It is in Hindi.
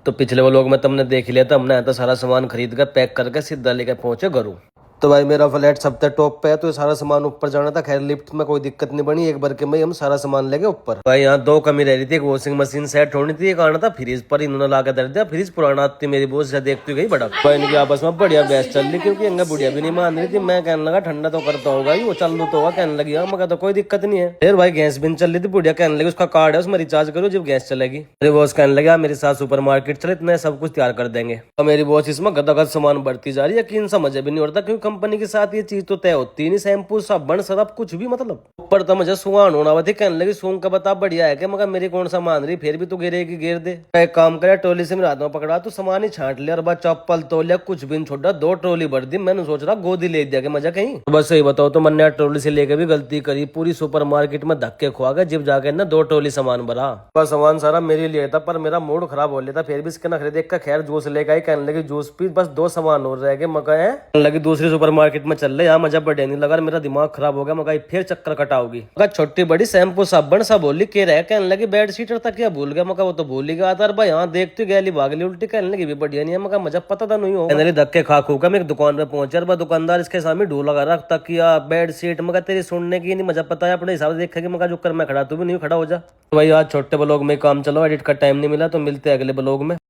तो पिछले वो लोग में तुमने देख लिया था, हमने आया था सारा सामान खरीद कर पैक करके सीधा लेकर पहुंचे घरों। तो भाई मेरा फ्लैट सबसे टॉप पे है, तो ये सारा सामान ऊपर जाना था। खैर लिफ्ट में कोई दिक्कत नहीं बनी, एक बार के में हम सारा सामान लेके ऊपर। भाई यहाँ दो कमी रह रही थी, एक वॉशिंग मशीन सेट होनी थी, एक आना था फ्रिज पर, इन्होंने ला के दे दिया। फ्रिज पुराना थी, मेरी बोझ से देखती गई बड़ा। भाई इनकी आपस में बढ़िया बहस चल रही, क्योंकि इनका बुढ़िया भी नहीं मान रही थी। मैं कहने लगा ठंडा तो करता होगा वो चालू तो होगा, कहने लगी हाँ, मगर तो कोई दिक्कत नहीं है। फिर भाई गैस बिन चल रही थी, बुढ़िया कहने लगी उसका कार्ड है उसमें रिचार्ज करो जब गैस चलेगी। मेरे बॉस कहने लगा मेरे साथ सुपर मार्केट चले, इतना सब कुछ तैयार कर देंगे। और मेरी बॉस इसमें गदागद सामान बढ़ती जा रही है, यकीन समझ भी नहीं होता, क्योंकि कंपनी के साथ ये चीज तो तय होती नहीं, शैम्पू साबुन सरफ कुछ भी, मतलब ऊपर तो मुझे सुहान होना थी। कहने लगी सूंघ का बता बढ़िया है, कि मगर मेरी कौन सा मान रही, फिर भी तू गिरेगी गिर दे। एक काम करे, ट्रॉली से मेरे हाथ में पकड़ा, तू सामान ही छांट लिया और बाद चप्पल तोलिया कुछ भी नहीं छोड़ा, 2 ट्रॉली भर दी। मैंने सोच रहा गोदी ले दिया कि मजा कहीं। तो बस सही बताओ तो मैंने ट्रॉली से लेके भी गलती करी, पूरी सुपर मार्केट में धक्के खुआ गए, जब जाके ना 2 ट्रॉली सामान भरा। बस सामान सारा मेरे लिए था, पर मेरा मूड खराब हो लिया था। फिर भी इसके नखरे देख कर खैर जूस लेकर आई, कहने लगी जूस पी, बस 2 सामान और रह गए। मका है लगी दूसरी सुपर मार्केट में चल रहे, यहाँ मजा बढ़िया नहीं लगा, मेरा दिमाग खराब हो गया। मगर फिर चक्कर कटाओगी, मगर छोटी बड़ी शैम्पू साबुन सब बोली के रहे, कहने लगी बेड शीटर तक क्या भूल गया। मगर वो तो भूल ही गया था भाई, यहाँ देखती गैली भागली उल्टी, कहने लगी भी बढ़िया नहीं है। मगर मजा पता था नहीं हो, कहने लगी धक्के खा खू का मैं एक दुकान पे पहुंचा, दुकानदार इसके सामने ढूल लगा रहा तकिया बेड शीट। मगर तेरी सुनने की नहीं, मजा पता है अपने हिसाब से देखेगी। मगर जो कर मैं खड़ा, तू भी नहीं खड़ा हो जा। तो भाई आज छोटे ब्लॉग में काम चलो, एडिट का टाइम नहीं मिला, तो मिलते हैं अगले ब्लॉग में।